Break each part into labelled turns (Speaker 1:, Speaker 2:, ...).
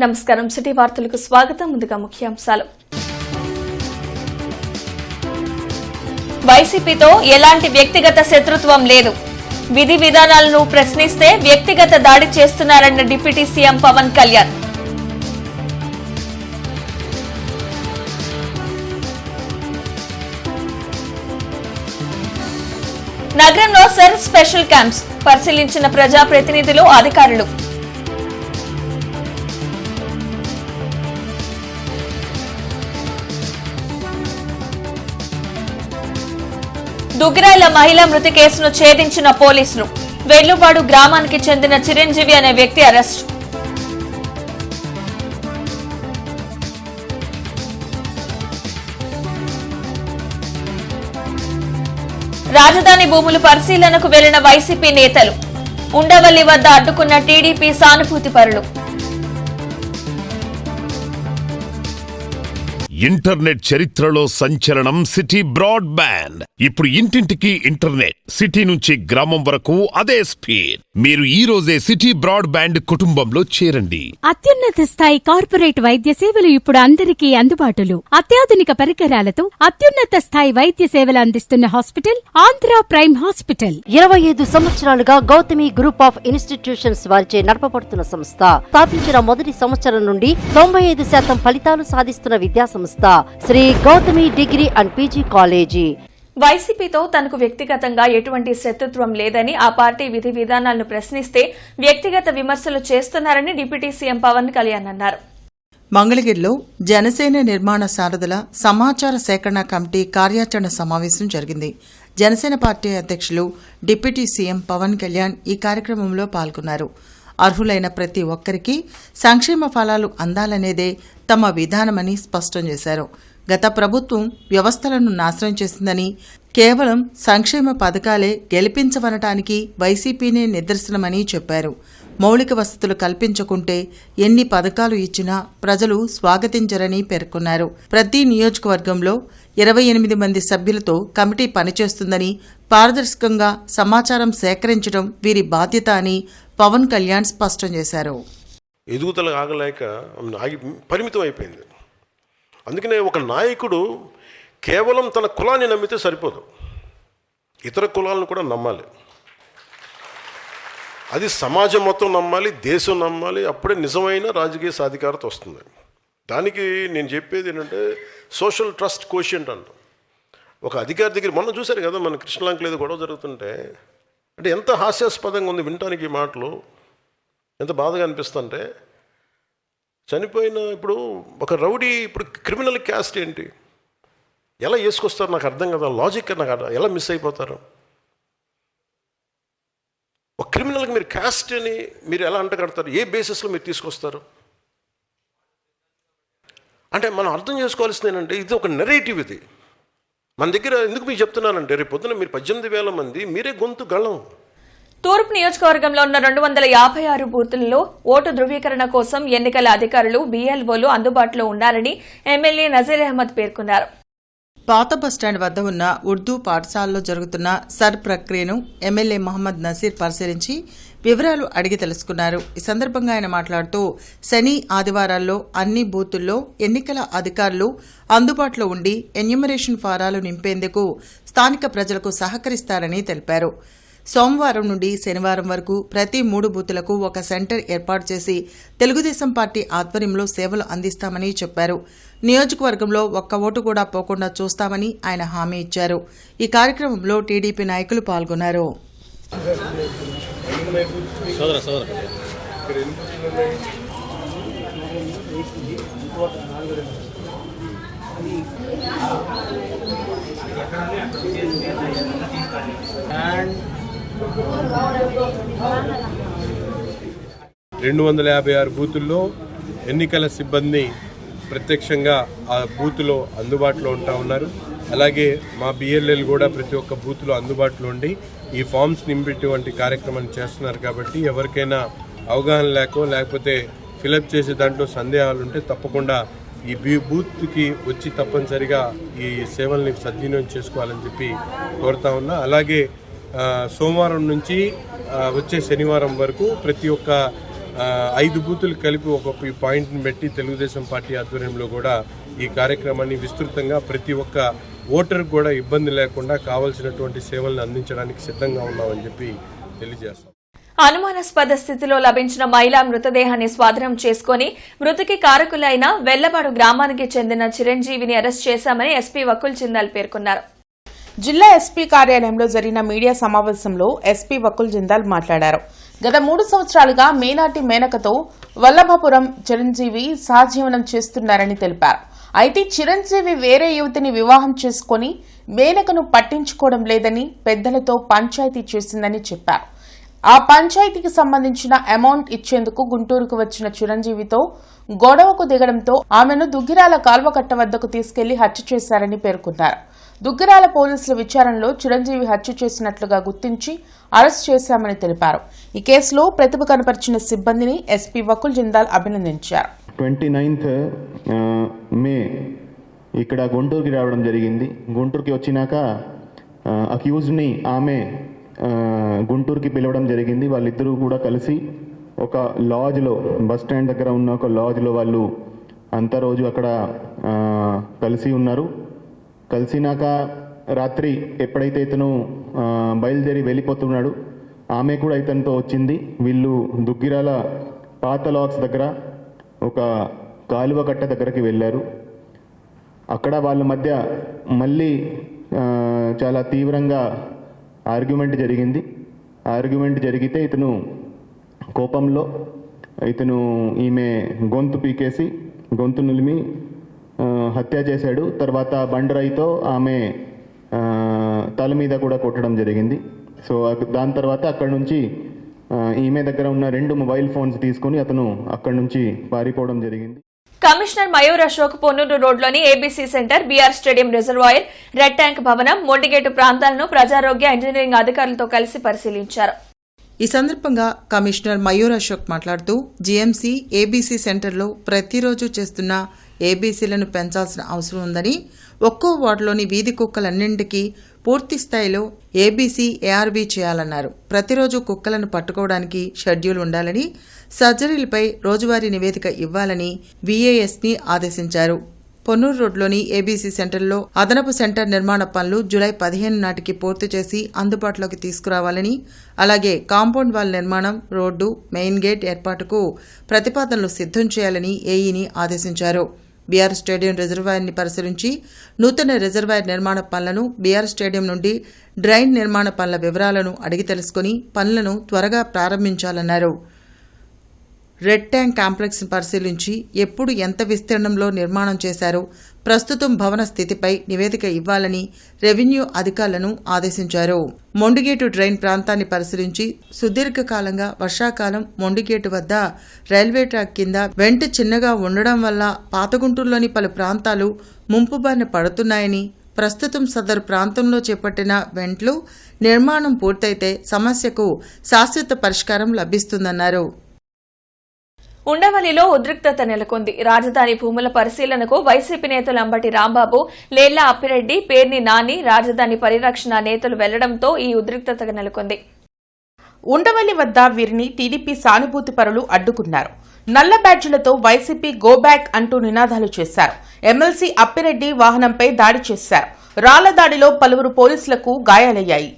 Speaker 1: నమస్కారం. సిటీ వార్తలకు స్వాగతం. ముందుగా ముఖ్యాంశాలు. వైసీపీతో ఎలాంటి వ్యక్తిగత శత్రుత్వం లేదు. విధి విధానాలను ప్రశ్నిస్తే వ్యక్తిగత దాడి చేస్తున్నారన్న డిప్యూటీ సీఎం పవన్ కళ్యాణ్. నగరంలో సర్ స్పెషల్ క్యాంప్స్ పరిశీలించిన ప్రజాప్రతినిధులు, అధికారులు. దుగ్గిరాల మహిళా మృతి కేసును ఛేదించిన పోలీసులు. వెల్లువాడు గ్రామానికి చెందిన చిరంజీవి అనే వ్యక్తి అరెస్టు. రాజధాని భూములు పరిశీలనకు వెళ్లిన వైసీపీ నేతలు. ఉండవల్లి వద్ద అడ్డుకున్న టీడీపీ సానుభూతి పరులు.
Speaker 2: ఇంటర్నెట్ చరిత్రలో సంచలనం సిటీ బ్రాడ్బ్యాండ్. ఇప్పుడు ఇంటింటికి ఇంటర్నెట్, సిటీ నుంచి గ్రామం వరకు అదే స్పీడ్. మీరు ఈ రోజే సిటీ బ్రాడ్బ్యాండ్ కుటుంబంలో చేరండి.
Speaker 3: అత్యున్నత స్థాయి కార్పొరేట్ వైద్య సేవలు ఇప్పుడు అందరికీ అందుబాటులో. అత్యాధునిక పరికరాలతో అత్యున్నత స్థాయి వైద్య సేవలు అందిస్తున్న హాస్పిటల్ ఆంధ్ర ప్రైమ్ హాస్పిటల్.
Speaker 4: 25 సంవత్సరాలుగా గౌతమి గ్రూప్ ఆఫ్ ఇన్స్టిట్యూషన్స్ వారిచే నడపబడుతున్న సంస్థ. స్థాపించిన మొదటి సంవత్సరం నుండి 95% ఫలితాలు సాధిస్తున్న విద్యా సంస్థ Sri Gautami degree and PG college.
Speaker 1: వైసీపీతో తనకు వ్యక్తిగతంగా ఎటువంటి శత్రుత్వం లేదని, ఆ పార్టీ విధి విధానాలను ప్రశ్నిస్తే వ్యక్తిగత విమర్శలు చేస్తున్నారని డిప్యూటీ సీఎం పవన్ కళ్యాణ్ అన్నారు.
Speaker 5: మంగళగిరిలో జనసేన నిర్మాణ సారథుల సమాచార సేకరణ కమిటీ కార్యాచరణ సమావేశం జరిగింది. జనసేన పార్టీ అధ్యక్షులు డిప్యూటీ సీఎం పవన్ కళ్యాణ్ ఈ కార్యక్రమంలో పాల్గొన్నారు. అర్హులైన ప్రతి ఒక్కరికి సంక్షేమ ఫలాలు అందాలనేదే తమ విధానమని స్పష్టం చేశారు. గత ప్రభుత్వం వ్యవస్థలను నాశనం చేసిందని, కేవలం సంక్షేమ పథకాలే గెలిపించవనటానికి వైసీపీనే నిదర్శనమని చెప్పారు. మౌలిక వసతులు కల్పించకుంటే ఎన్ని పథకాలు ఇచ్చినా ప్రజలు స్వాగతించరని పేర్కొన్నారు. ప్రతి నియోజకవర్గంలో 28 మంది సభ్యులతో కమిటీ పనిచేస్తుందని, పారదర్శకంగా సమాచారం సేకరించడం వీరి బాధ్యత అని పవన్ కళ్యాణ్ స్పష్టం చేశారు.
Speaker 6: ఎదుగుదల ఆగలేక పరిమితం అయిపోయింది. అందుకనే ఒక నాయకుడు కేవలం తన కులాన్ని నమ్మితే సరిపోదు, ఇతర కులాలను కూడా నమ్మాలి. అది సమాజం మొత్తం నమ్మాలి, దేశం నమ్మాలి. అప్పుడే నిజమైన రాజకీయ సాధికారత వస్తుంది. దానికి నేను చెప్పేది ఏంటంటే సోషల్ ట్రస్ట్ కోషియంట్ అంట. ఒక అధికారి దగ్గర మొన్న చూశారు కదా, మన కృష్ణలంకలో ఏదో గొడవ జరుగుతుంటే, అంటే ఎంత హాస్యాస్పదంగా ఉంది వినటానికి ఈ మాటలు, ఎంత బాధగా అనిపిస్తుంటే. చనిపోయిన ఇప్పుడు ఒక రౌడీ, ఇప్పుడు క్రిమినల్ క్యాస్ట్ ఏంటి, ఎలా వేసుకొస్తారు నాకు అర్థం కదా. లాజిక్ నాకు ఎలా మిస్ అయిపోతారు. ఒక క్రిమినల్కి మీరు క్యాస్ట్ అని మీరు ఎలా అంటగడతారు? ఏ బేసిస్లో మీరు తీసుకొస్తారు? అంటే మనం అర్థం చేసుకోవాల్సింది ఏంటంటే ఇది ఒక నెరేటివ్. ఇది మన దగ్గర ఎందుకు మీకు చెప్తున్నానంటే, రేపు పొద్దున మీరు 18,000 మంది మీరే గొంతు గళం.
Speaker 1: తూర్పు నియోజకవర్గంలో ఉన్న 256 బూతుల్లో ఓటు ధృవీకరణ కోసం ఎన్నికల అధికారులు, బీఎల్ఓలు అందుబాటులో ఉన్నారని ఎమ్మెల్యే నజీర్ అహ్మద్ పేర్కొన్నారు.
Speaker 5: పాత బస్టాండ్ వద్ద ఉన్న ఉర్దూ పాఠశాలలో జరుగుతున్న సర్ ప్రక్రియను ఎమ్మెల్యే మహమ్మద్ నసీర్ పరిశీలించి వివరాలు అడిగి తెలుసుకున్నారు. ఈ సందర్భంగా ఆయన మాట్లాడుతూ శని, ఆదివారాల్లో అన్ని బూతుల్లో ఎన్నికల అధికారులు అందుబాటులో ఉండి ఎన్యూమరేషన్ ఫారాలు నింపేందుకు స్థానిక ప్రజలకు సహకరిస్తారని తెలిపారు. సోమవారం నుండి శనివారం వరకు ప్రతి 3 బూతులకు ఒక సెంటర్ ఏర్పాటు చేసి తెలుగుదేశం పార్టీ ఆధ్వర్యంలో సేవలు అందిస్తామని చెప్పారు. నియోజకవర్గంలో ఒక్క ఓటు కూడా పోకుండా చూస్తామని ఆయన హామీ ఇచ్చారు. ఈ కార్యక్రమంలో టీడీపీ నాయకులు పాల్గొన్నారు.
Speaker 7: రెండు 256 బూతుల్లో ఎన్నికల సిబ్బంది ప్రత్యక్షంగా ఆ బూతులో అందుబాటులో ఉంటా ఉన్నారు. అలాగే మా బిఎల్ఎల్ కూడా ప్రతి ఒక్క బూత్లో అందుబాటులో ఉండి ఈ ఫామ్స్ నింపేటువంటి కార్యక్రమాన్ని చేస్తున్నారు. కాబట్టి ఎవరికైనా అవగాహన లేకపోతే ఫిలప్ చేసే దాంట్లో సందేహాలు ఉంటే తప్పకుండా ఈ బూత్కి వచ్చి తప్పనిసరిగా ఈ సేవల్ని సద్వినియోగం చేసుకోవాలని చెప్పి కోరుతా ఉన్నా. అలాగే సోమవారం నుంచి వచ్చే శనివారం వరకు ప్రతి ఒక్క 5 బూతులు కలిపి ఒక పాయింట్ని పెట్టి తెలుగుదేశం పార్టీ ఆధ్వర్యంలో కూడా ఈ కార్యక్రమాన్ని విస్తృతంగా ప్రతి ఒక్క ఓటర్కి కూడా ఇబ్బంది లేకుండా కావాల్సినటువంటి సేవలను అందించడానికి సిద్ధంగా ఉన్నామని చెప్పి తెలియజేస్తాం.
Speaker 1: అనుమానాస్పద స్థితిలో లభించిన మహిళా మృతదేహాన్ని స్వాధీనం చేసుకుని మృతికి కారకులైన వెల్లబాడు గ్రామానికి చెందిన చిరంజీవిని అరెస్ట్ చేశామని ఎస్పీ వకుల్ జిందాల్ పేర్కొన్నారు.
Speaker 8: జిల్లా ఎస్పీ కార్యాలయంలో జరిగిన మీడియా సమావేశంలో ఎస్పీ వకుల్ జిందాల్ మాట్లాడారు. గత 3 సంవత్సరాలుగా మేనాటి మేనకతో వల్లభపురం చిరంజీవి సహజీవనం చేస్తున్నారని తెలిపారు. అయితే చిరంజీవి వేరే యువతిని వివాహం చేసుకుని మేనకను పట్టించుకోవడం లేదని పెద్దలతో పంచాయతీ చేసిందని చెప్పారు. ఆ పంచాయతీకి సంబంధించిన అమౌంట్ ఇచ్చేందుకు గుంటూరుకు వచ్చిన చిరంజీవితో గొడవకు దిగడంతో ఆమెను దుగ్గిరాల కాల్వకట్ట వద్దకు తీసుకెళ్లి హత్య చేశారని పేర్కొన్నారు. దుగ్గిరాల పోలీసుల విచారణలో చిరంజీవి హత్య చేసినట్లుగా గుర్తించి అరెస్ట్ చేశామని తెలిపారు. ఈ కేసులో ప్రతిభ కనపరిచిన సిబ్బందిని ఎస్పీ వకుల్ జిందాల్ అభినందించారు.
Speaker 9: 29th మే ఇక్కడ గుంటూరుకి రావడం జరిగింది. గుంటూరుకి వచ్చినాక అక్యూజ్ని ఆమె గుంటూరుకి పిలవడం జరిగింది. వాళ్ళిద్దరూ కూడా కలిసి ఒక లాడ్జ్లో, బస్ స్టాండ్ దగ్గర ఉన్న ఒక లాడ్జ్లో వాళ్ళు అంతా రోజు అక్కడ కలిసి ఉన్నారు. కలిసినాక రాత్రి ఎప్పుడైతే ఇతను బయలుదేరి వెళ్ళిపోతున్నాడు, ఆమె కూడా ఇతనితో వచ్చింది. వీళ్ళు దుగ్గిరాల పాత లాక్స్ దగ్గర ఒక కాలువ కట్ట దగ్గరికి వెళ్ళారు. అక్కడ వాళ్ళ మధ్య మళ్ళీ చాలా తీవ్రంగా ఆర్గ్యుమెంట్ జరిగింది. ఆర్గ్యుమెంట్ జరిగితే ఇతను కోపంలో ఈమె గొంతు పీకేసి గొంతు నులిమి హత్య చేశాడు. తర్వాత బండరాయితో ఆమె తల మీద కూడా కొట్టడం జరిగింది. సో దాని తర్వాత అక్కడి నుంచి ఈమె దగ్గర ఉన్న 2 మొబైల్ ఫోన్స్ తీసుకుని అతను అక్కడి నుంచి పారిపోవడం జరిగింది.
Speaker 1: కమిషనర్ మయూర్ అశోక్ పొన్నూరు రోడ్లోని ABC centre, BR stadium reservoir, red tank భవనం, మొండిగేటు ప్రాంతాలను ప్రజారోగ్య ఇంజనీరింగ్ అధికారులతో కలిసి పరిశీలించారు.
Speaker 5: ఈ సందర్భంగా కమిషనర్ మయూర్ అశోక్ మాట్లాడుతూ జీఎంసీ, ఏబీసీ సెంటర్లో ప్రతిరోజు చేస్తున్న ఏబీసీలను పెంచాల్సిన అవసరం ఉందని, ఒక్కో వార్డులోని వీధి కుక్కలన్నింటికీ పూర్తి స్థాయిలో ఏబీసీ, ఏఆర్బీ చేయాలన్నారు. ప్రతిరోజు కుక్కలను పట్టుకోవడానికి షెడ్యూల్ ఉండాలని, సర్జరీలపై రోజువారీ నివేదిక ఇవ్వాలని వీఏఎస్ని ఆదేశించారు. పొన్నూరు రోడ్లోని ఏబీసీ సెంటర్లో అదనపు సెంటర్ నిర్మాణ పనులు జూలై 15 నాటికి పూర్తి చేసి అందుబాటులోకి తీసుకురావాలని, అలాగే కాంపౌండ్ వాల్ నిర్మాణం, రోడ్డు, మెయిన్ గేట్ ఏర్పాటుకు ప్రతిపాదనలు సిద్ధం చేయాలని ఏఈని ఆదేశించారు. బీఆర్ స్టేడియం రిజర్వాయర్ని పరిశీలించి నూతన రిజర్వాయర్ నిర్మాణ పనులను, బీఆర్ స్టేడియం నుండి డ్రైన్ నిర్మాణ పనుల వివరాలను అడిగి తెలుసుకుని పనులను త్వరగా ప్రారంభించాలన్నారు. రెడ్ ట్యాంక్ కాంప్లెక్స్ను పరిశీలించి ఎప్పుడు ఎంత విస్తీర్ణంలో నిర్మాణం చేశారో ప్రస్తుతం భవన స్థితిపై నివేదిక ఇవ్వాలని రెవెన్యూ అధికారులను ఆదేశించారు. మొండిగేటు డ్రైన్ ప్రాంతాన్ని పరిశీలించి సుదీర్ఘకాలంగా వర్షాకాలం మొండిగేటు వద్ద రైల్వే ట్రాక్ కింద వెంట చిన్నగా ఉండడం వల్ల పాతగుంటూరులోని పలు ప్రాంతాలు ముంపు బారిన పడుతున్నాయని, ప్రస్తుతం సదరు ప్రాంతంలో చేపట్టిన వెంట్లు నిర్మాణం పూర్తయితే సమస్యకు శాశ్వత పరిష్కారం లభిస్తుందన్నారు.
Speaker 1: ఉండవల్లిలో ఉద్రిక్తత నెలకొంది. రాజధాని భూముల పరిశీలనకు వైసీపీ నేతలు అంబటి రాంబాబు, లేళ్ల అప్పిరెడ్డి, పేర్ని నాని, రాజధాని పరిరక్షణ నేతలు వెళ్లడంతో ఈ ఉద్రిక్తత నెలకొంది.
Speaker 8: ఉండవల్లి వద్ద వీరిని టీడీపీ సానుభూతి పరులు అడ్డుకున్నారు. నల్ల బ్యాడ్జీలతో వైసీపీ గో బ్యాక్ అంటూ నినాదాలు చేశారు. ఎమ్మెల్సీ అప్పిరెడ్డి వాహనంపై దాడి చేశారు. రాళ్ల దాడిలో పలువురు పోలీసులకు గాయాలయ్యాయి.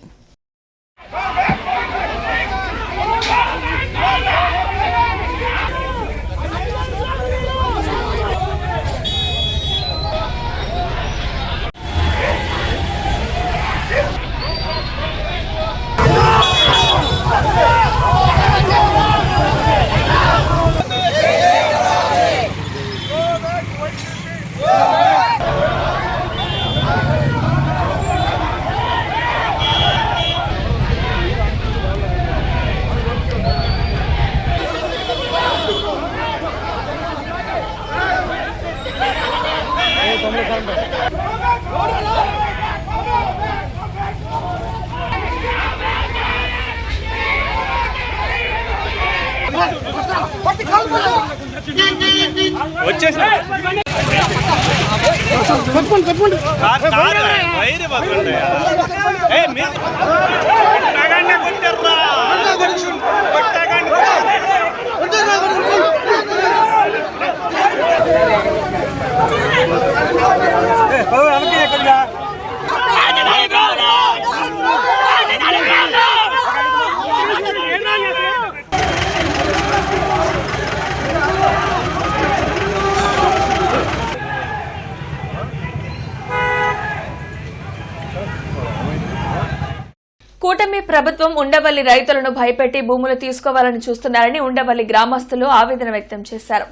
Speaker 1: కూటమి ప్రభుత్వం ఉండవల్లి రైతులను భయపెట్టి భూములు తీసుకోవాలని చూస్తున్నారని ఉండవల్లి గ్రామస్తులు ఆవేదన వ్యక్తం చేశారు.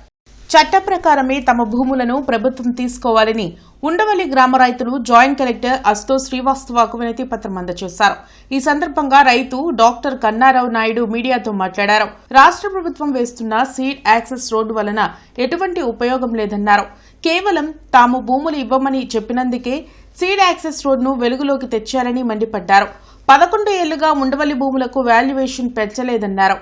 Speaker 8: చట్ట ప్రకారమే తమ భూములను ప్రభుత్వం తీసుకోవాలని ఉండవల్లి గ్రామ రైతులు జాయింట్ కలెక్టర్ అశుతోష్ శ్రీవాస్తవకు వినతి పత్రం అందజేశారు. ఈ సందర్భంగా రైతు డాక్టర్ కన్నారావు నాయుడు మీడియాతో మాట్లాడారు. రాష్ట్ర ప్రభుత్వం వేస్తున్న సీడ్ యాక్సెస్ రోడ్డు వలన ఎటువంటి ఉపయోగం లేదన్నారు. కేవలం తాము భూములు ఇవ్వమని చెప్పినందుకే సీడ్ యాక్సెస్ రోడ్డును వెలుగులోకి తెచ్చారని మండిపడ్డారు. 11 ఏళ్లుగా ఉండవల్లి భూములకు వాల్యుయేషన్ పెంచలేదన్నారు.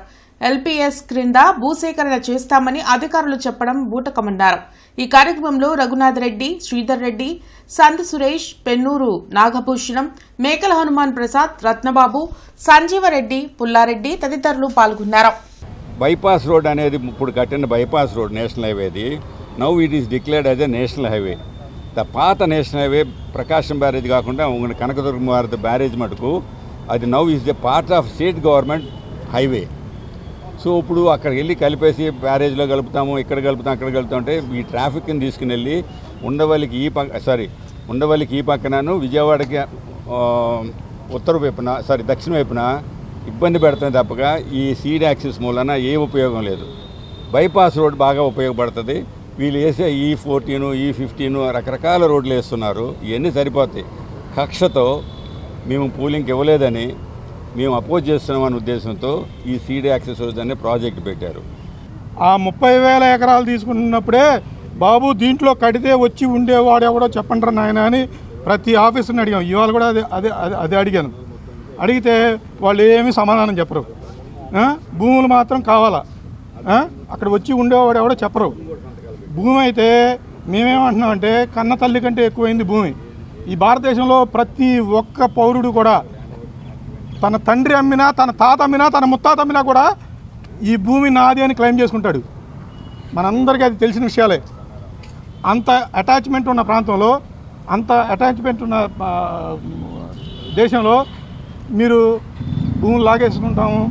Speaker 8: ఎల్పీఎస్ క్రింద భూసేకరణ చేస్తామని అధికారులు చెప్పడం బూటకమన్నారు. ఈ కార్యక్రమంలో రఘునాథ్ రెడ్డి, శ్రీధర్ రెడ్డి, సంత్ సురేష్, పెన్నూరు నాగభూషణం, మేకల హనుమాన్ ప్రసాద్, రత్నబాబు, సంజీవరెడ్డి, పుల్లారెడ్డి తదితరులు పాల్గొన్నారు.
Speaker 10: బైపాస్ రోడ్ అనేది ఇప్పుడు కట్టిన బైపాస్ రోడ్ నేషనల్ హైవేది now it is declared as a national highway. పాత నేషనల్ హైవే ప్రకాశం బ్యారేజ్ కాకుండా కనకదుర్గ బ్యారేజ్ మటుకు అది now is the part of state government highway. So ఇప్పుడు అక్కడికి వెళ్ళి కలిపేసి బ్యారేజ్లో కలుపుతాము, ఇక్కడ కలుపుతాం, అక్కడ కలుపుతాం అంటే ఈ ట్రాఫిక్ని తీసుకుని వెళ్ళి ఉండవల్లికి ఈ పక్కనను విజయవాడకి ఉత్తర వైపున దక్షిణ వైపున ఇబ్బంది పెడుతుంది తప్పగా ఈ సీడ్ యాక్సిస్ మూలన ఏ ఉపయోగం లేదు. బైపాస్ రోడ్ బాగా ఉపయోగపడుతుంది. వీళ్ళు వేసే E14, E15 రకరకాల రోడ్లు వేస్తున్నారు. ఇవన్నీ సరిపోతాయి. కక్షతో మేము పూలింగ్కి ఇవ్వలేదని మేము అపోజ్ చేస్తున్నామనే ఉద్దేశంతో ఈ సీడ్ యాక్సెస్ అనే ప్రాజెక్ట్ పెట్టారు.
Speaker 11: ఆ 30,000 ఎకరాలు తీసుకున్నప్పుడే బాబు దీంట్లో కడితే వచ్చి ఉండేవాడు ఎవడో చెప్పండి నాయన అని ప్రతి ఆఫీసర్ని అడిగాం. ఇవాళ కూడా అదే అడిగాను. అడిగితే వాళ్ళు ఏమీ సమాధానం చెప్పరు. భూములు మాత్రం కావాలా, అక్కడ వచ్చి ఉండేవాడు ఎవడో చెప్పరు. భూమి అయితే మేమేమంటున్నామంటే కన్న తల్లి కంటే ఎక్కువైంది భూమి. ఈ భారతదేశంలో ప్రతి ఒక్క పౌరుడు కూడా తన తండ్రి అమ్మినా, తన తాత అమ్మినా, తన ముత్తాత అమ్మినా కూడా ఈ భూమి నాది అని క్లెయిమ్ చేసుకుంటాడు. మనందరికీ అది తెలిసిన విషయాలే. అంత అటాచ్మెంట్ ఉన్న ప్రాంతంలో, అంత అటాచ్మెంట్ ఉన్న దేశంలో మీరు భూములు లాగేసుకుంటాము.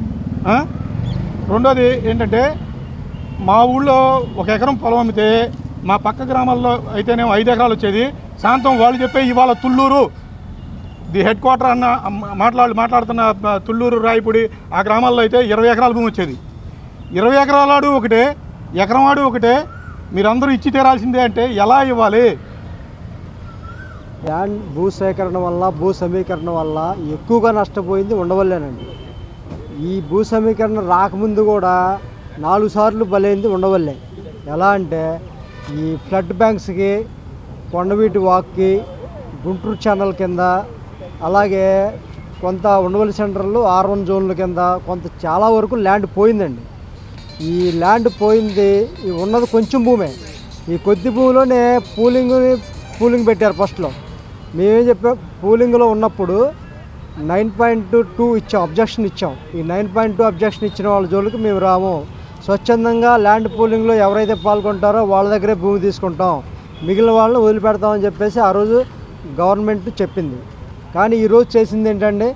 Speaker 11: రెండోది ఏంటంటే మా ఊళ్ళో 1 ఎకరం పొలం అమ్మితే మా పక్క గ్రామాల్లో అయితేనేమో 5 ఎకరాలు వచ్చేది. సాయంత్రం వాళ్ళు చెప్పే ఇవాళ తుళ్ళూరు ది హెడ్ క్వార్టర్ అన్న మాట్లాడుతున్న తుళ్ళూరు, రాయపూడి ఆ గ్రామాల్లో అయితే 20 ఎకరాల భూమి వచ్చేది. 20 ఎకరాలాడు ఒకటే, ఎకరం వాడు ఒకటే, మీరందరూ ఇచ్చి తీరాల్సిందే అంటే ఎలా ఇవ్వాలి?
Speaker 12: ల్యాండ్ భూసేకరణ వల్ల, భూ సమీకరణ వల్ల ఎక్కువగా నష్టపోయింది ఉండవల్లేనండి. ఈ భూ సమీకరణ రాకముందు కూడా 4 సార్లు బలైంది ఉండవల్లే. ఎలా అంటే ఈ ఫ్లడ్ బ్యాంక్స్కి, కొండవీటి వాక్కి, గుంటూరు ఛానల్ కింద, అలాగే కొంత ఉండవల్లి సెంటర్లు R1 జోన్ల కింద కొంత చాలా వరకు ల్యాండ్ పోయిందండి. ఈ ల్యాండ్ పోయింది, ఈ ఉన్నది కొంచెం భూమే. ఈ కొద్ది భూమిలోనే పూలింగ్ పెట్టారు ఫస్ట్లో. మేమేం చెప్పాం, పూలింగ్లో ఉన్నప్పుడు 9.2 ఇచ్చాం, అబ్జెక్షన్ ఇచ్చాం. ఈ 9.2 అబ్జెక్షన్ ఇచ్చిన వాళ్ళ జోలికి మేము రాము. స్వచ్ఛందంగా ల్యాండ్ పూలింగ్లో ఎవరైతే పాల్గొంటారో వాళ్ళ దగ్గరే భూమి తీసుకుంటాం, మిగిలిన వాళ్ళని వదిలిపెడతామని చెప్పేసి ఆ రోజు గవర్నమెంట్ చెప్పింది. కానీ ఈరోజు చేసింది ఏంటంటే,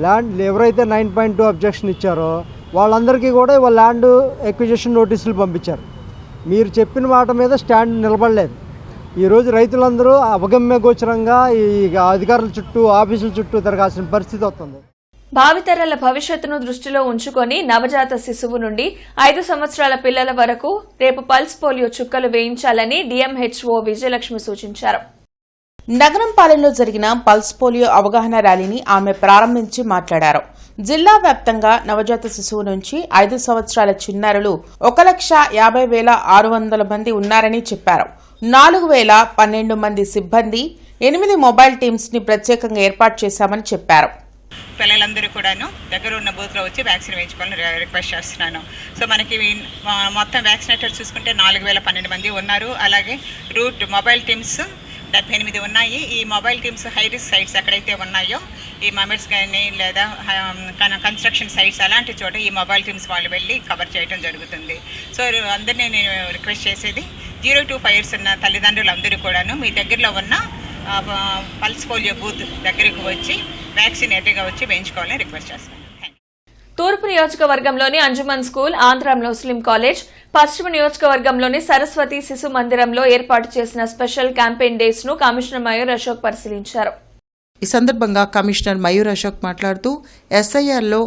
Speaker 12: ల్యాండ్ ఎవరైతే 9.2 అబ్జెక్షన్ ఇచ్చారో వాళ్ళందరికీ కూడా వాళ్ళ ల్యాండ్ ఎక్విజిషన్ నోటీసులు పంపించారు. మీరు చెప్పిన మాట మీద స్టాండ్ నిలబడలేదు. ఈరోజు రైతులందరూ అవగమ్య గోచరంగా ఈ అధికారుల చుట్టూ, ఆఫీసుల చుట్టూ తిరగాల్సిన పరిస్థితి వస్తుంది.
Speaker 1: భావితరాల భవిష్యత్తును దృష్టిలో ఉంచుకొని నవజాత శిశువు నుండి 5 సంవత్సరాల పిల్లల వరకు రేపు పల్స్ పోలియో చుక్కలు వేయించాలని DMHO విజయలక్ష్మి సూచించారు.
Speaker 8: నగరంపాలెంలో జరిగిన పల్స్ పోలియో అవగాహన ర్యాలీని ఆమె ప్రారంభించి మాట్లాడారు. జిల్లా వ్యాప్తంగా నవజాత శిశువు నుంచి 5 సంవత్సరాల చిన్నారులు 1,50,600 మంది ఉన్నారని చెప్పారు. 4,012 మంది సిబ్బంది, 8 మొబైల్ టీమ్స్ ని ప్రత్యేకంగా ఏర్పాటు చేశామని చెప్పారు.
Speaker 13: పిల్లలందరూ కూడాను దగ్గర ఉన్న బూత్లో వచ్చి వ్యాక్సిన్ వేయించుకోవాలని రిక్వెస్ట్ చేస్తున్నాను. సో మనకి మొత్తం వ్యాక్సినేటర్స్ చూసుకుంటే 4,012 మంది ఉన్నారు. అలాగే రూట్ మొబైల్ టీమ్స్ 78 ఉన్నాయి. ఈ mobile teams high risk sites ఎక్కడైతే ఉన్నాయో, ఈ మమెట్స్ కానీ లేదా కన్స్ట్రక్షన్ సైట్స్ అలాంటి చోట ఈ మొబైల్ టీమ్స్ వాళ్ళు వెళ్ళి కవర్ చేయడం జరుగుతుంది. సో అందరినీ నేను రిక్వెస్ట్ చేసేది, 0 to 5 years ఉన్న తల్లిదండ్రులందరూ కూడాను మీ దగ్గరలో ఉన్న పల్స్ పోలియో బూత్ దగ్గరకు వచ్చి వ్యాక్సినేటర్గా వచ్చి వేయించుకోవాలని రిక్వెస్ట్ చేస్తాను.
Speaker 1: తూర్పు నియోజకవర్గంలోని అంజుమన్ స్కూల్, ఆంధ్ర ముస్లిం కాలేజ్, పశ్చిమ నియోజకవర్గంలోని సరస్వతి శిశు మందిరంలో ఏర్పాటు చేసిన స్పెషల్ క్యాంపెయిన్ డేస్ ను కమిషనర్ మయూర్ అశోక్ పరిశీలించారు.
Speaker 5: ఈ సందర్భంగా కమిషనర్ మయూర్ అశోక్ మాట్లాడుతూ ఎస్ఐఆర్లో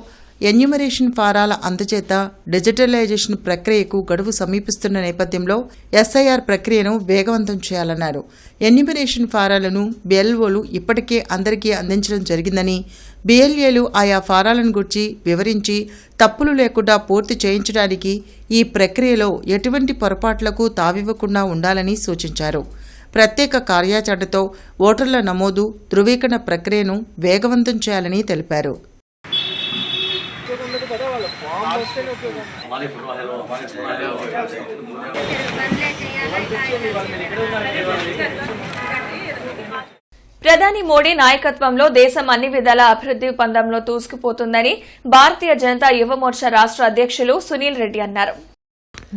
Speaker 5: ఎన్యూమరేషన్ ఫారాల అందజేత డిజిటలైజేషన్ ప్రక్రియకు గడువు సమీపిస్తున్న నేపథ్యంలో ఎస్ఐఆర్ ప్రక్రియను వేగవంతం చేయాలన్నారు. ఎన్యూమరేషన్ ఫారాలను బిఎల్ఓలు ఇప్పటికే అందరికీ అందించడం జరిగిందని, బిఎల్ఏలు ఆయా ఫారాలను గురించి వివరించి తప్పులు లేకుండా పూర్తి చేయించడానికి ఈ ప్రక్రియలో ఎటువంటి పొరపాట్లకు తావివ్వకుండా ఉండాలని సూచించారు. ప్రత్యేక కార్యాచరణతో ఓటర్ల నమోదు, ధృవీకరణ ప్రక్రియను వేగవంతం చేయాలని తెలిపారు.
Speaker 1: ప్రధాని మోడీ నాయకత్వంలో దేశం అన్ని విధాల అభివృద్ది పందంలో దూసుకుపోతుందని భారతీయ జనతా యువమోర్చా రాష్ట్ర అధ్యక్షులు సునీల్ రెడ్డి అన్నారు.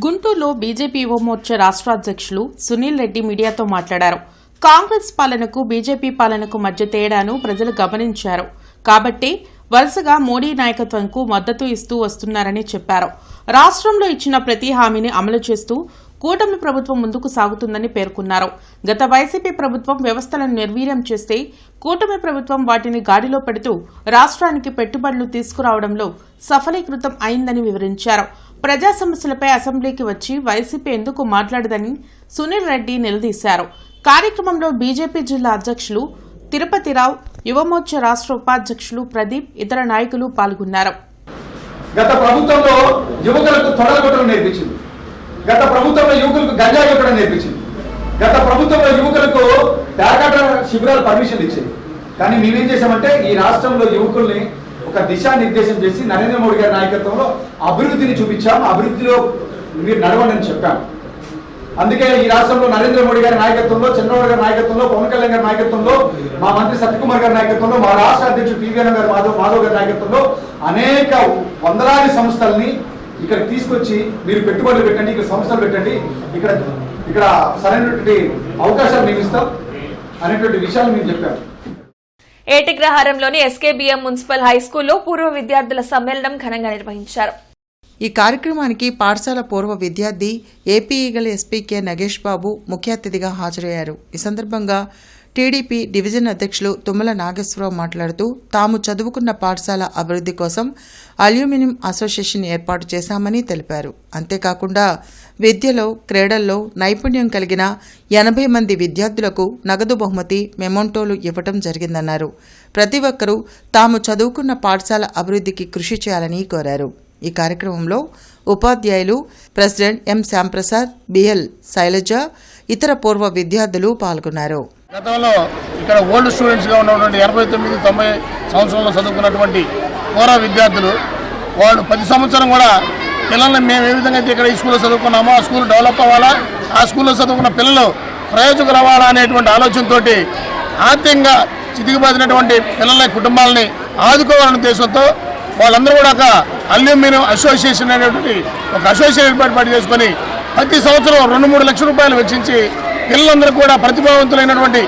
Speaker 8: గుంటూరులో బీజేపీ యువమోర్చా రాష్ట్ర అధ్యక్షులు సునీల్ రెడ్డి మీడియాతో మాట్లాడారు. కాంగ్రెస్ పాలనకు బీజేపీ పాలనకు మధ్య తేడాను ప్రజలు గమనించారు కాబట్టి వరుసగా మోడీ నాయకత్వంకు మద్దతు ఇస్తూ వస్తున్నారని చెప్పారు. రాష్ట్రంలో ఇచ్చిన ప్రతి హామీని అమలు చేస్తూ కూటమి ప్రభుత్వం ముందుకు సాగుతుందని పేర్కొన్నారు. గత వైసీపీ ప్రభుత్వం వ్యవస్థలను నిర్వీర్యం చేస్తే కూటమి ప్రభుత్వం వాటిని గాడిలో పెడుతూ రాష్ట్రానికి పెట్టుబడులు తీసుకురావడంలో సఫలీకృతం అయిందని వివరించారు. ప్రజా సమస్యలపై అసెంబ్లీకి వచ్చి వైసీపీ ఎందుకు మాట్లాడదని సునీల్ రెడ్డి నిలదీశారు. కార్యక్రమంలో బీజేపీ జిల్లా అధ్యక్షులు తిరుపతిరావు, యువమోర్చా రాష్ట్ర ఉపాధ్యక్షులు ప్రదీప్, ఇతర నాయకులు పాల్గొన్నారు.
Speaker 14: గత ప్రభుత్వంలో యువకులకు తొడగొట్టడం నేర్పించింది. గత ప్రభుత్వంలో యువకులకు గంజా కొట్టడం నేర్పించింది. గత ప్రభుత్వంలో యువకులకు పేకాట శిబిరాలు పర్మిషన్ ఇచ్చింది. కానీ మేమేం చేశామంటే ఈ రాష్ట్రంలో యువకుల్ని ఒక దిశానిర్దేశం చేసి నరేంద్ర మోడీ గారి నాయకత్వంలో అభివృద్ధిని చూపించాం. అభివృద్ధిలో మీరు నడవండి అని చెప్పాం. అందుకే ఈ రాష్ట్రంలో నరేంద్ర మోడీ గారి నాయకత్వంలో, చంద్రబాబు గారి నాయకత్వంలో, పవన్ కళ్యాణ్ గారి నాయకత్వంలో, మా మంత్రి సత్యకుమార్ గారి నాయకత్వంలో, మా రాష్ట్ర అధ్యక్షుడు పివిఎన్ గారు మాధవ్ గారి నాయకత్వంలో అనేక వందలాది సంస్థల్ని ఇక్కడ తీసుకొచ్చి మీరు పెట్టుబడులు పెట్టండి, ఇక్కడ సంస్థలు పెట్టండి, ఇక్కడ సరైనటువంటి అవకాశాలు మేము ఇస్తాం అనేటువంటి విషయాలు మేము చెప్పాము.
Speaker 1: ఏటిగ్రహారంలోని ఎస్కేబీఎం మున్సిపల్ హైస్కూల్లో పూర్వ విద్యార్థుల సమ్మేళనం ఘనంగా నిర్వహించారు.
Speaker 5: ఈ కార్యక్రమానికి పాఠశాల పూర్వ విద్యార్థి AP Eagle SP K Nagesh Babu ముఖ్య అతిథిగా హాజరయ్యారు. ఈ సందర్భంగా టీడీపీ డివిజన్ అధ్యక్షులు తుమ్మల నాగేశ్వరరావు మాట్లాడుతూ తాము చదువుకున్న పాఠశాల అభివృద్ధి కోసం అల్యూమినియం అసోసియేషన్ ఏర్పాటు చేశామని తెలిపారు. అంతేకాకుండా విద్యలో, క్రీడల్లో నైపుణ్యం కలిగిన 80 మంది విద్యార్థులకు నగదు బహుమతి, మెమోంటోలు ఇవ్వటం జరిగిందన్నారు. ప్రతి ఒక్కరూ తాము చదువుకున్న పాఠశాల అభివృద్ధికి కృషి చేయాలని కోరారు. ఈ కార్యక్రమంలో ఉపాధ్యాయులు, president M Shyamprasad, B L Shailaja, ఇతర పూర్వ విద్యార్థులు పాల్గొన్నారు.
Speaker 15: గతంలో ఇక్కడ ఓల్డ్ స్టూడెంట్స్గా ఉన్నటువంటి 89-90 సంవత్సరంలో చదువుకున్నటువంటి పూర్వ విద్యార్థులు వాళ్ళు 10 సంవత్సరం కూడా పిల్లల్ని మేము ఏ విధంగా అయితే ఇక్కడ ఈ స్కూల్లో చదువుకున్నామో ఆ స్కూల్ డెవలప్ అవ్వాలా, ఆ స్కూల్లో చదువుకున్న పిల్లలు ప్రయోజకులు అవ్వాలా అనేటువంటి ఆలోచనతో ఆర్థికంగా చితికిపోతున్నటువంటి పిల్లల కుటుంబాలని ఆదుకోవాలనే ఉద్దేశంతో వాళ్ళందరూ కూడా ఒక అల్యూమినియం అసోసియేషన్ అనేటువంటి ఒక అసోసియేషన్ ఏర్పాటు చేసుకొని ప్రతి సంవత్సరం 2-3 లక్షల రూపాయలు వెచ్చించి పిల్లలందరూ కూడా ప్రతిభావంతులైనటువంటి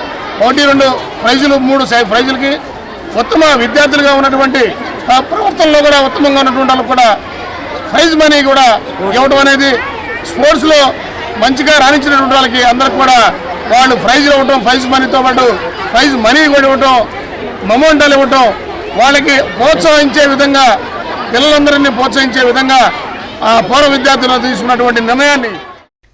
Speaker 15: 1-2 ప్రైజులు 3 ప్రైజులకి ఉత్తమ విద్యార్థులుగా ఉన్నటువంటి ప్రవర్తనలో కూడా ఉత్తమంగా ఉన్నటువంటి వాళ్ళకు కూడా ప్రైజ్ మనీ కూడా ఇవ్వడం అనేది, స్పోర్ట్స్లో మంచిగా రాణించినటువంటి వాళ్ళకి అందరికి కూడా వాళ్ళు ప్రైజులు ఇవ్వటం, ప్రైజ్ మనీతో పాటు ప్రైజ్ మనీ కూడా ఇవ్వటం, మొమెంటాలు ఇవ్వటం, వాళ్ళకి ప్రోత్సహించే విధంగా, పిల్లలందరినీ ప్రోత్సహించే విధంగా ఆ పూర్వ విద్యార్థులు తీసుకున్నటువంటి నిర్ణయాన్ని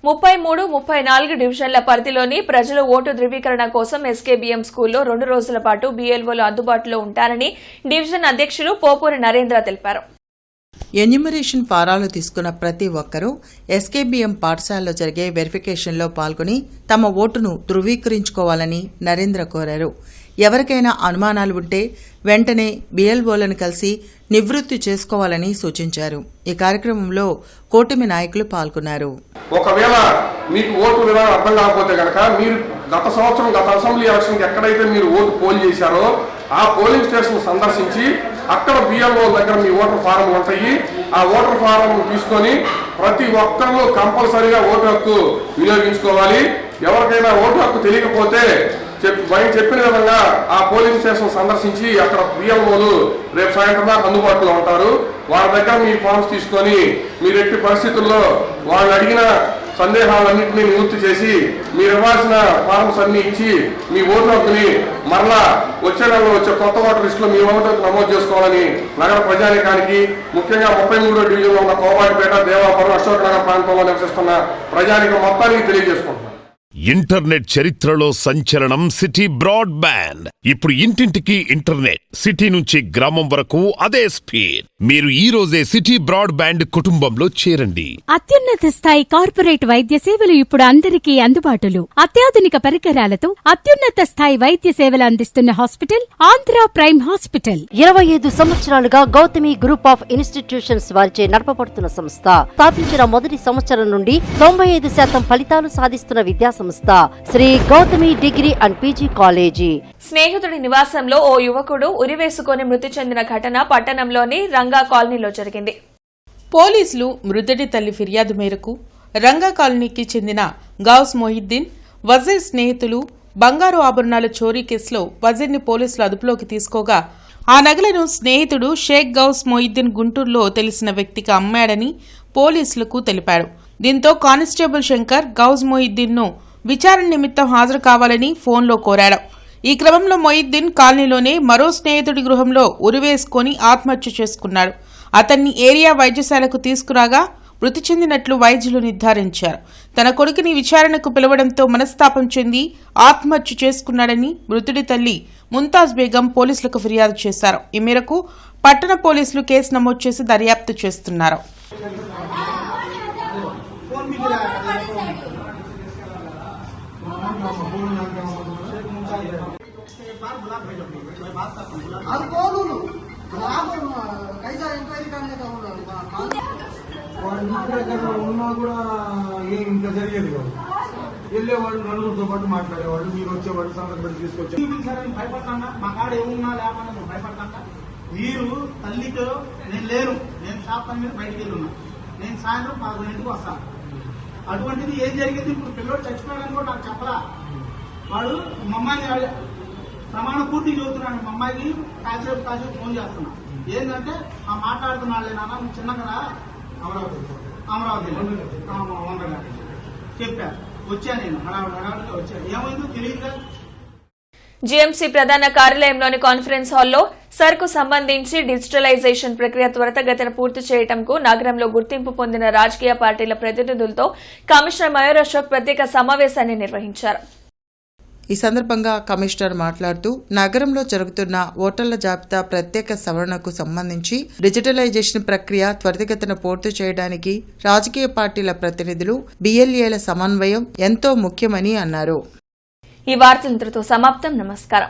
Speaker 1: 33, 34 డివిజన్ల పరిధిలోని ప్రజలు ఓటు ధృవీకరణ కోసం ఎస్కేబీఎం స్కూల్లో 2 రోజుల పాటు బీఎల్ఓలు అందుబాటులో ఉంటారని డివిజన్ అధ్యక్షులు పోపూరి నరేంద్ర తెలిపారు.
Speaker 5: ఎన్యూమరేషన్ ఫారాలు తీసుకున్న ప్రతి ఒక్కరూ ఎస్కేబీఎం పాఠశాలలో జరిగే వెరిఫికేషన్లో పాల్గొని తమ ఓటును ధృవీకరించుకోవాలని నరేంద్ర కోరారు. ఎవరికైనా అనుమానాలు ఉంటే వెంటనే బీఎల్ఓలను కలిసి నివృత్తి చేసుకోవాలని సూచించారు. ఈ కార్యక్రమంలో కూటమి నాయకులు పాల్గొన్నారు.
Speaker 16: ఒకవేళ మీకు ఓటు విధానం అర్థం కాకపోతే కనుక మీరు గత అసెంబ్లీ ఎలక్షన్కి ఎక్కడైతే మీరు ఓటు పోల్ చేశారో ఆ పోలింగ్ స్టేషన్ సందర్శించి అక్కడ బిఎల్ఓ దగ్గర మీ ఓటర్ ఫారం ఉంటాయి. ఆ ఓటర్ ఫారం తీసుకొని ప్రతి ఒక్కరూ కంపల్సరీగా ఓటు హక్కు వినియోగించుకోవాలి. ఎవరికైనా ఓటు హక్కు తెలియకపోతే చెప్పిన విధంగా ఆ పోలింగ్ స్టేషన్ సందర్శించి అక్కడ బిఎల్ఓలు రేపు సాయంత్రం దాకా అందుబాటులో ఉంటారు. వాళ్ళ దగ్గర మీ ఫార్మ్స్ తీసుకొని మీరు ఎట్టి పరిస్థితుల్లో వాళ్ళు అడిగిన సందేహాలన్నింటినీ నివృత్తి చేసి మీరు ఇవ్వాల్సిన ఫారమ్స్ అన్ని ఇచ్చి మీ ఓటు హక్కుని మరలా వచ్చే నెలలో వచ్చే కొత్త ఓటర్ లిస్టులో మీ ఓటు నమోదు చేసుకోవాలని నగర ప్రజానికానికి, ముఖ్యంగా 33వ డివిజన్లో ఉన్న కోవాటిపేట, దేవాపురం, అశోక్ నగర్ ప్రాంతంలో నివసిస్తున్న ప్రజానికం మొత్తానికి తెలియజేసుకుంటున్నాను.
Speaker 2: ఇంటర్నెట్ చరిత్రలో సంచలనం సిటీ బ్రాడ్బ్యాండ్. ఇప్పుడు ఇంటింటికి ఇంటర్నెట్, సిటీ నుంచి గ్రామం వరకు అదే స్పీడ్. మీరు ఈ రోజే సిటీ బ్రాడ్బ్యాండ్ కుటుంబంలో చేరండి.
Speaker 3: అత్యున్నత స్థాయి కార్పొరేట్ వైద్య సేవలు ఇప్పుడు అందరికీ అందుబాటులో. అత్యాధునిక పరికరాలతో అత్యున్నత స్థాయి వైద్య సేవలు అందిస్తున్న హాస్పిటల్ ఆంధ్ర ప్రైమ్ హాస్పిటల్.
Speaker 4: 25 సంవత్సరాలుగా గౌతమి గ్రూప్ ఆఫ్ ఇన్స్టిట్యూషన్స్ వారిచే నడపబడుతున్న సంస్థ. స్థాపించిన మొదటి సంవత్సరం నుండి 95% ఫలితాలు సాధిస్తున్న విద్యా సంస్థ Sri Gautami degree and PG college.
Speaker 1: స్నేహితుడి నివాసంలో ఓ యువకుడు ఉరివేసుకుని మృతి చెందిన ఘటన పట్టణంలోని రంగా కాలనీలో జరిగింది.
Speaker 8: పోలీసులు మృతుడి తల్లి ఫిర్యాదు మేరకు రంగా కాలనీకి చెందిన గౌస్ మొహిద్దీన్, వజీర్ స్నేహితులు బంగారు ఆభరణాల చోరీ కేసులో వజీర్ని పోలీసులు అదుపులోకి తీసుకోగా ఆ నగలను స్నేహితుడు షేక్ గౌస్ మొహిద్దీన్ గుంటూరులో తెలిసిన వ్యక్తికి అమ్మాడని పోలీసులకు తెలిపాడు. దీంతో కానిస్టేబుల్ శంకర్ గౌస్ మొహిద్దీన్ను విచారణ నిమిత్తం హాజరు కావాలని ఫోన్లో కోరాడు. ఈ క్రమంలో మొహిద్దీన్ కాలనీలోనే మరో స్నేహితుడి గృహంలో ఉరివేసుకొని ఆత్మహత్య చేసుకున్నాడు. అతన్ని ఏరియా వైద్యశాలకు తీసుకురాగా మృతి చెందినట్లు వైద్యులు నిర్ధారించారు. తన కొడుకుని విచారణకు పిలవడంతో మనస్తాపం చెంది ఆత్మహత్య చేసుకున్నాడని మృతుడి తల్లి ముంతాజ్ బేగం పోలీసులకు ఫిర్యాదు చేశారు. ఈ మేరకు పట్టణ పోలీసులు కేసు నమోదు చేసి దర్యాప్తు చేస్తున్నారు.
Speaker 11: ఉన్నా కూడా ఏం ఇంకా జరిగేది కాదు. వెళ్ళేవాళ్ళు నలుగురితో పాటు మాట్లాడేవాళ్ళు, మీరు వచ్చేవాళ్ళు సంగతి పెట్టి తీసుకొచ్చారు. భయపడతాండా మా కాడ ఏమున్నా లేకుండా భయపడతాండా. మీరు తల్లితో నేను లేను, నేను షాప్ పని మీద బయటికి వెళ్ళున్నా, నేను సాయంత్రం 11 గంటలకు వస్తాను. అటువంటిది ఏం జరిగింది? ఇప్పుడు పిల్లలు చచ్చిపోయాడని కూడా నాకు చెప్పరా. వాడు మా అమ్మాయిని ప్రమాణ పూర్తి చదువుతున్నాడు. మా అమ్మాయికి కాసేపు ఫోన్ చేస్తున్నా. ఏంటంటే ఆ మాట్లాడుతున్నాళ్ళే నాన్న నువ్వు చిన్నగా అమరావతి వందగా చెప్పా. వచ్చా నేను హడావుడిగా వచ్చాను. ఏమైందో తెలియదుగా.
Speaker 1: జీఎంసీ ప్రధాన కార్యాలయంలోని కాన్ఫరెన్స్ హాల్లో సరుకు సంబంధించి డిజిటలైజేషన్ ప్రక్రియ త్వరితగతిన పూర్తి చేయడంకు నగరంలో గుర్తింపు పొందిన రాజకీయ పార్టీల ప్రతినిధులతో కమిషనర్ మయూర్ అశోక్ ప్రత్యేక సమావేశాన్ని నిర్వహించారు.
Speaker 5: ఈ సందర్భంగా కమిషనర్ మాట్లాడుతూ నగరంలో జరుగుతున్న ఓటర్ల జాబితా ప్రత్యేక సవరణకు సంబంధించి డిజిటలైజేషన్ ప్రక్రియ త్వరితగతిన పూర్తి చేయడానికి రాజకీయ పార్టీల ప్రతినిధులు, బిఎల్ఏల సమన్వయం ఎంతో ముఖ్యమని అన్నారు.
Speaker 1: ఈ వార్తలు ఇంతటితో సమాప్తం. నమస్కారం.